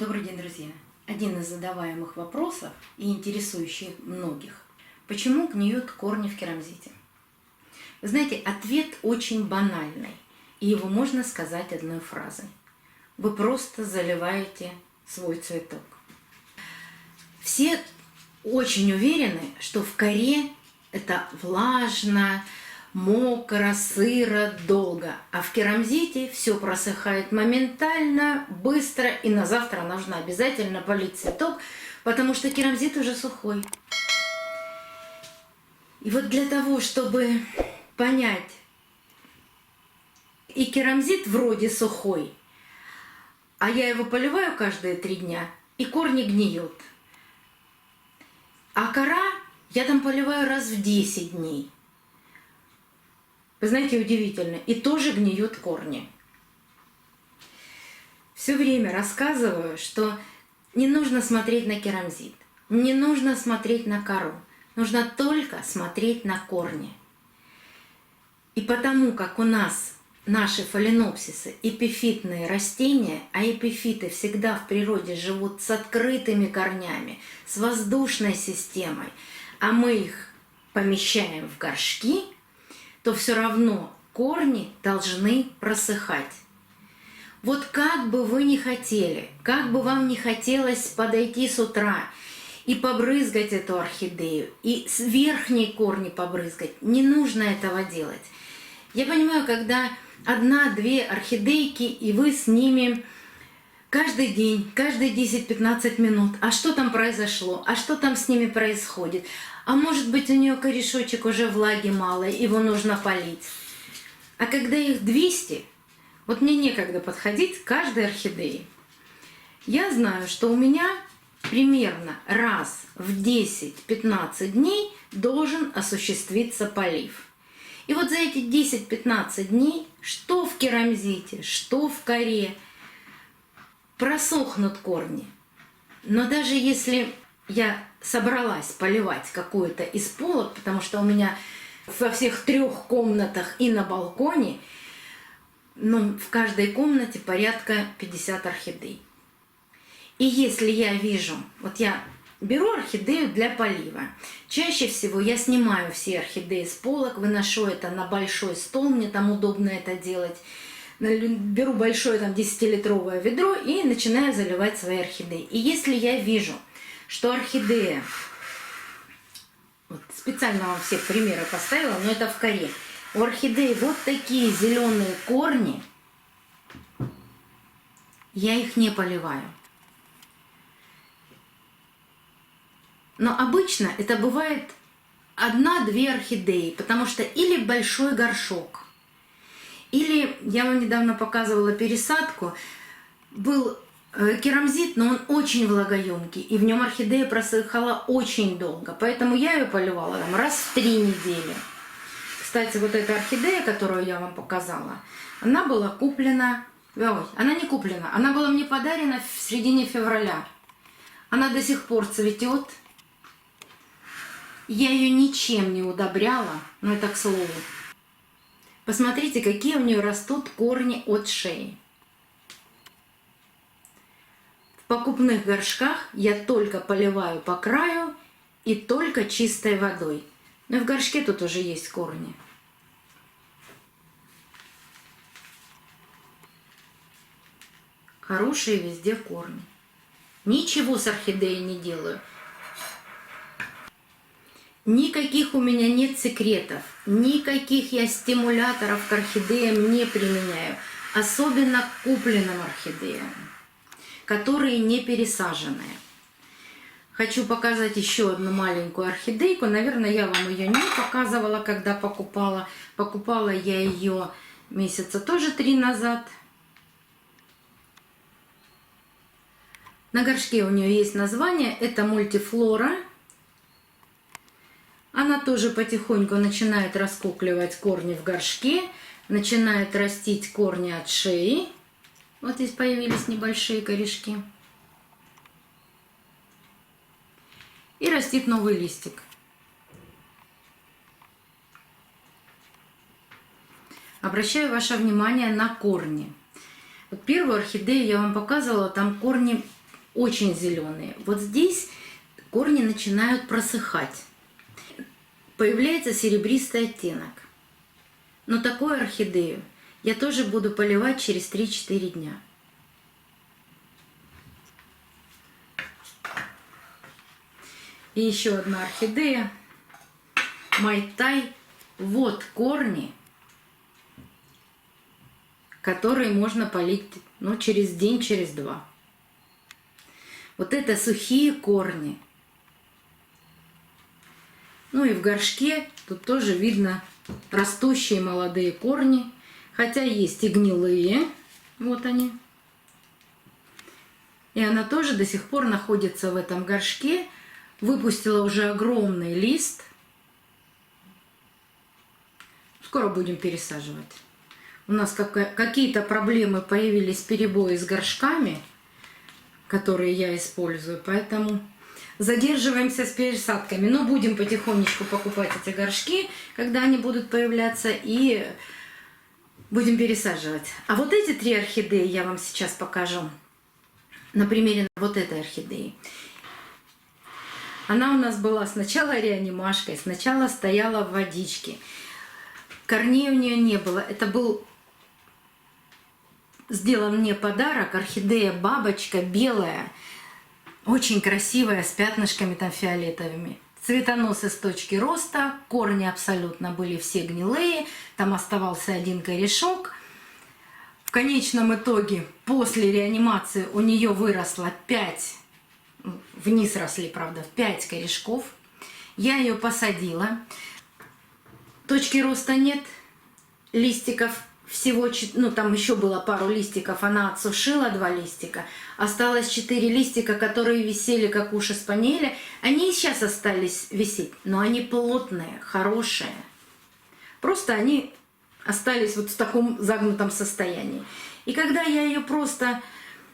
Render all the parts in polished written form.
Добрый день, друзья! Один из задаваемых вопросов и интересующих многих. Почему гниют корни в керамзите? Вы знаете, ответ очень банальный, и его можно сказать одной фразой. Вы просто заливаете свой цветок. Все очень уверены, что в коре это влажно, мокро, сыро, долго. А в керамзите все просыхает моментально, быстро, и на завтра нужно обязательно полить цветок, потому что керамзит уже сухой. И вот для того, чтобы понять, и керамзит вроде сухой, а я его поливаю каждые 3 дня, и корни гниют. А кора я там поливаю раз в 10 дней. Вы знаете, удивительно, и тоже гниют корни. Все время рассказываю, что не нужно смотреть на керамзит, не нужно смотреть на кору, нужно только смотреть на корни. И потому как у нас наши фаленопсисы эпифитные растения, а эпифиты всегда в природе живут с открытыми корнями, с воздушной системой, а мы их помещаем в горшки, то все равно корни должны просыхать. Вот как бы вы ни хотели, как бы вам не хотелось подойти с утра и побрызгать эту орхидею, и с верхней корни побрызгать, не нужно этого делать. Я понимаю, когда 1-2 орхидейки, и вы с ними каждый день, каждые 10-15 минут, а что там произошло, а что там с ними происходит, а может быть у нее корешочек уже влаги мало, его нужно полить. А когда их 200, вот мне некогда подходить к каждой орхидее. Я знаю, что у меня примерно раз в 10-15 дней должен осуществиться полив. И вот за эти 10-15 дней, что в керамзите, что в коре, просохнут корни. Но даже если я собралась поливать какую-то из полок, потому что у меня во всех 3 комнатах и на балконе, в каждой комнате порядка 50 орхидей. И если я вижу, вот я беру орхидею для полива, чаще всего я снимаю все орхидеи с полок, выношу это на большой стол, мне там удобно это делать, беру большое 10-литровое ведро и начинаю заливать свои орхидеи. И если я вижу, что орхидея, вот специально вам все примеры поставила, но это в коре, у орхидеи вот такие зеленые корни, я их не поливаю. Но обычно это бывает 1-2 орхидеи, потому что или большой горшок, или я вам недавно показывала пересадку, был керамзит, но он очень влагоемкий, и в нем орхидея просыхала очень долго, поэтому я ее поливала раз в 3 недели. Кстати, вот эта орхидея, которую я вам показала, она была куплена, она не куплена, она была мне подарена в середине февраля. Она до сих пор цветет. Я ее ничем не удобряла, но это к слову. Посмотрите, какие у нее растут корни от шеи. В покупных горшках я только поливаю по краю и только чистой водой. Но в горшке тут уже есть корни. Хорошие везде корни. Ничего с орхидеей не делаю. Никаких у меня нет секретов, никаких я стимуляторов к орхидеям не применяю, особенно к купленным орхидеям, которые не пересаженные. Хочу показать еще одну маленькую орхидейку. Наверное, я вам ее не показывала, когда покупала. Покупала я ее месяца тоже 3 назад. На горшке у нее есть название, это мультифлора. Она тоже потихоньку начинает раскукливать корни в горшке, начинает растить корни от шеи. Вот здесь появились небольшие корешки. И растит новый листик. Обращаю ваше внимание на корни. Вот первую орхидею я вам показывала, там корни очень зеленые. Вот здесь корни начинают просыхать. Появляется серебристый оттенок. Но такую орхидею я тоже буду поливать через 3-4 дня. И еще одна орхидея. Майтай. Вот корни, которые можно полить, ну, через день, через два. Вот это сухие корни. Ну и в горшке тут тоже видно растущие молодые корни. Хотя есть и гнилые. Вот они. И она тоже до сих пор находится в этом горшке. Выпустила уже огромный лист. Скоро будем пересаживать. У нас какие-то проблемы появились, перебои с горшками, которые я использую. Поэтому задерживаемся с пересадками. Но будем потихонечку покупать эти горшки, когда они будут появляться. И будем пересаживать. А вот эти 3 орхидеи я вам сейчас покажу. На примере вот этой орхидеи. Она у нас была сначала реанимашкой, сначала стояла в водичке. Корней у нее не было. Это был сделан мне подарок. Орхидея бабочка белая. Очень красивая, с пятнышками там фиолетовыми. Цветоносы с точки роста. Корни абсолютно были все гнилые. Там оставался один корешок. В конечном итоге, после реанимации, у нее выросло 5, вниз росли, правда, 5 корешков. Я ее посадила. Точки роста нет, листиков всего, ну там еще было пару листиков, она отсушила 2 листика. Осталось 4 листика, которые висели как уши спаниеля. Они и сейчас остались висеть, но они плотные, хорошие. Просто они остались вот в таком загнутом состоянии. И когда я ее просто,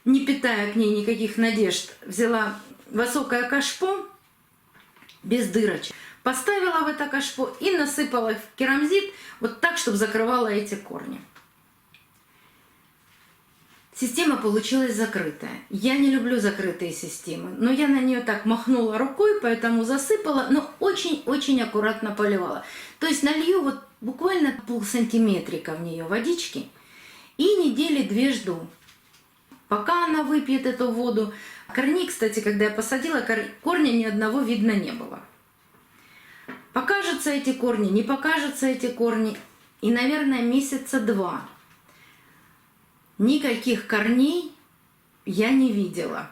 не питая к ней никаких надежд, взяла высокое кашпо без дырочек, поставила в это кашпо и насыпала в керамзит вот так, чтобы закрывала эти корни. Система получилась закрытая. Я не люблю закрытые системы, но я на нее так махнула рукой, поэтому засыпала, но очень-очень аккуратно поливала. То есть налью вот буквально полсантиметрика в нее водички и недели 2 жду, пока она выпьет эту воду. Корней, кстати, когда я посадила, корня ни одного видно не было. Покажутся эти корни, не покажутся эти корни. И, наверное, месяца 2 никаких корней я не видела.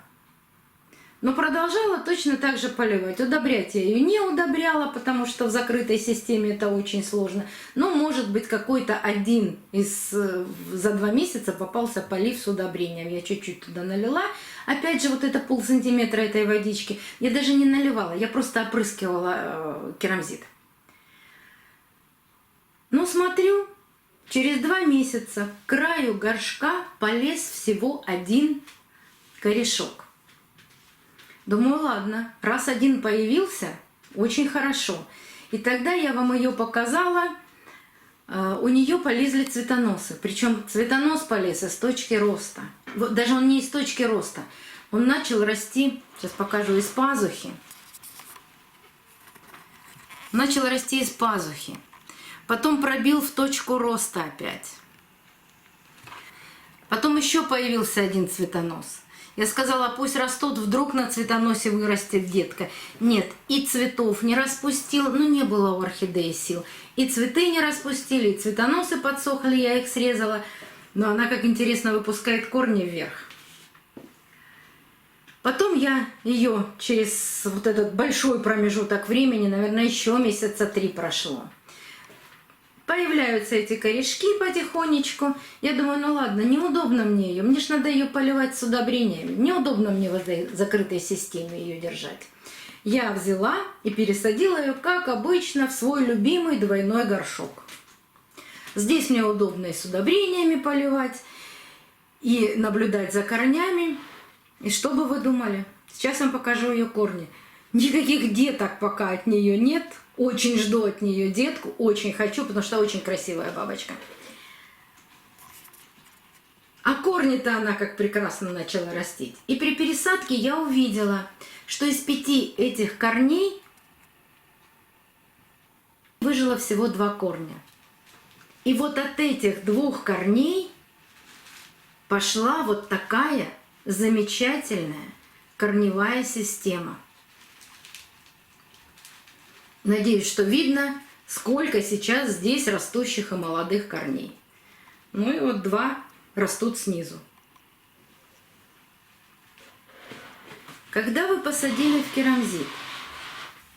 Но продолжала точно так же поливать. Удобрять я ее не удобряла, потому что в закрытой системе это очень сложно. Но, может быть, какой-то один за 2 месяца попался полив с удобрением. Я чуть-чуть туда налила. Опять же, вот это полсантиметра этой водички. Я даже не наливала, я просто опрыскивала керамзит. Ну, смотрю, через 2 месяца к краю горшка полез всего 1 корешок. Думаю, ладно, раз 1 появился, очень хорошо. И тогда я вам ее показала. У нее полезли цветоносы. Причем цветонос полез из точки роста. Вот, даже он не из точки роста. Он начал расти, сейчас покажу, из пазухи. Начал расти из пазухи. Потом пробил в точку роста опять. Потом еще появился 1 цветонос. Я сказала, пусть растут, вдруг на цветоносе вырастет детка. Нет, и цветов не распустил, ну не было у орхидеи сил. И цветы не распустили, и цветоносы подсохли, я их срезала. Но она, как интересно, выпускает корни вверх. Потом я ее через вот этот большой промежуток времени, наверное, еще месяца 3 прошло. Появляются эти корешки потихонечку. Я думаю, ну ладно, неудобно мне ее. Мне ж надо ее поливать с удобрениями. Неудобно мне в этой закрытой системе ее держать. Я взяла и пересадила ее, как обычно, в свой любимый двойной горшок. Здесь мне удобно и с удобрениями поливать, и наблюдать за корнями. И что бы вы думали? Сейчас вам покажу ее корни. Никаких деток пока от нее нет. Очень жду от нее детку, очень хочу, потому что очень красивая бабочка. А корни-то она как прекрасно начала растить. И при пересадке я увидела, что из 5 этих корней выжило всего 2 корня. И вот от этих 2 корней пошла вот такая замечательная корневая система. Надеюсь, что видно, сколько сейчас здесь растущих и молодых корней. Ну и вот 2 растут снизу. Когда вы посадили в керамзит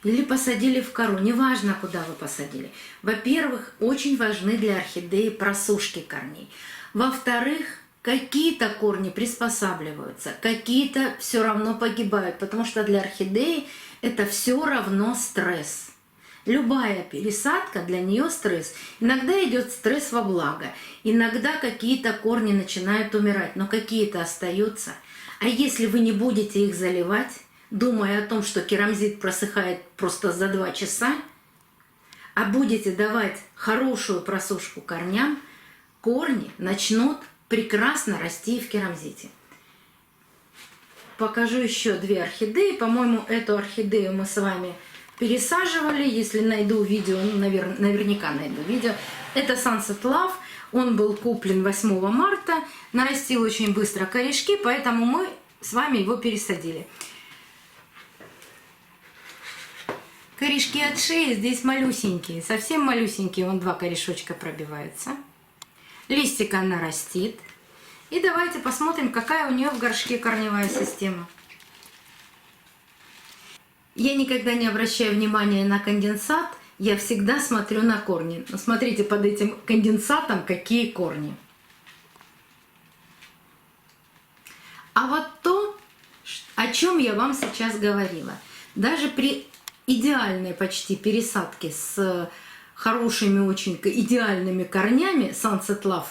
или посадили в кору, неважно, куда вы посадили, во-первых, очень важны для орхидеи просушки корней. Во-вторых, какие-то корни приспосабливаются, какие-то все равно погибают, потому что для орхидеи это все равно стресс. Любая пересадка для нее стресс. Иногда идет стресс во благо, иногда какие-то корни начинают умирать, но какие-то остаются. А если вы не будете их заливать, думая о том, что керамзит просыхает просто за 2 часа, а будете давать хорошую просушку корням, корни начнут прекрасно расти в керамзите. Покажу еще 2 орхидеи. По-моему, эту орхидею мы с вами пересаживали. Если найду видео, наверняка найду видео. Это Sunset Love. Он был куплен 8 марта. Нарастил очень быстро корешки, поэтому мы с вами его пересадили. Корешки от шеи здесь малюсенькие, совсем малюсенькие. Вон 2 корешочка пробиваются. Листик она растит. И давайте посмотрим, какая у нее в горшке корневая система. Я никогда не обращаю внимания на конденсат, я всегда смотрю на корни. Но смотрите, под этим конденсатом какие корни. А вот то, о чем я вам сейчас говорила, даже при идеальной почти пересадке с хорошими, очень идеальными корнями Sunset Love,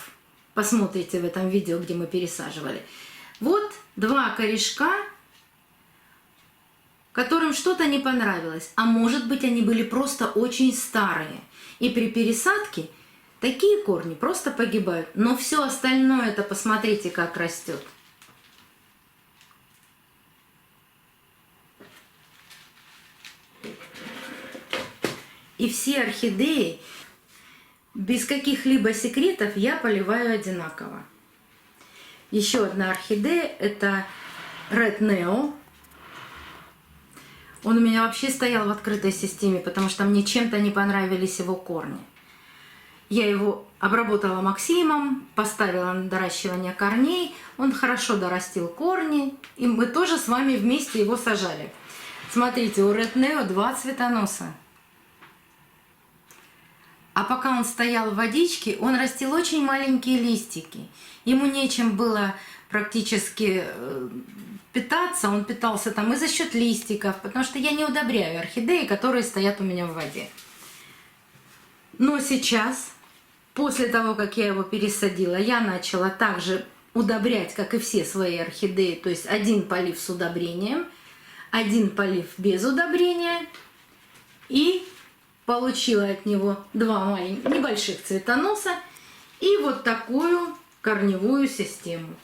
посмотрите в этом видео, где мы пересаживали, вот 2 корешка, которым что-то не понравилось, а может быть они были просто очень старые. И при пересадке такие корни просто погибают. Но все остальное, это посмотрите, как растет. И все орхидеи, без каких-либо секретов, я поливаю одинаково. Еще одна орхидея, это Red Neo. Он у меня вообще стоял в открытой системе, потому что мне чем-то не понравились его корни. Я его обработала Максимом, поставила на доращивание корней. Он хорошо дорастил корни, и мы тоже с вами вместе его сажали. Смотрите, у Red Neo 2 цветоноса. А пока он стоял в водичке, он растил очень маленькие листики. Ему нечем было практически питаться, он питался там и за счет листиков, потому что я не удобряю орхидеи, которые стоят у меня в воде. Но сейчас, после того, как я его пересадила, я начала также удобрять, как и все свои орхидеи, то есть 1 полив с удобрением, 1 полив без удобрения, и получила от него 2 небольших цветоноса и вот такую корневую систему.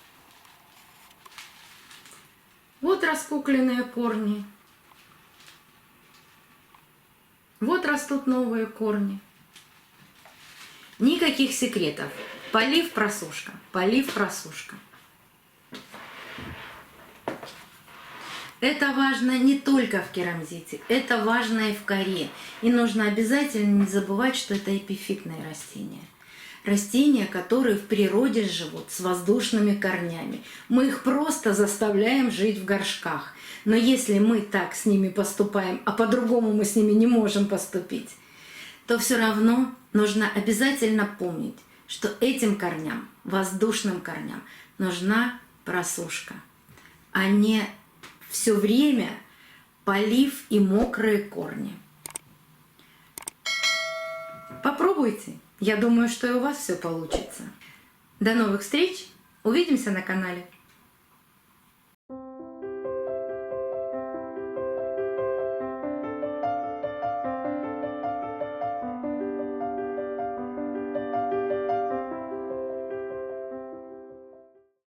Вот распукленные корни. Вот растут новые корни. Никаких секретов. Полив, просушка. Полив, просушка. Это важно не только в керамзите, это важно и в коре. И нужно обязательно не забывать, что это эпифитные растения. Растения, которые в природе живут с воздушными корнями. Мы их просто заставляем жить в горшках. Но если мы так с ними поступаем, а по-другому мы с ними не можем поступить, то все равно нужно обязательно помнить, что этим корням, воздушным корням, нужна просушка, а не все время полив и мокрые корни. Попробуйте. Я думаю, что и у вас все получится. До новых встреч. Увидимся на канале.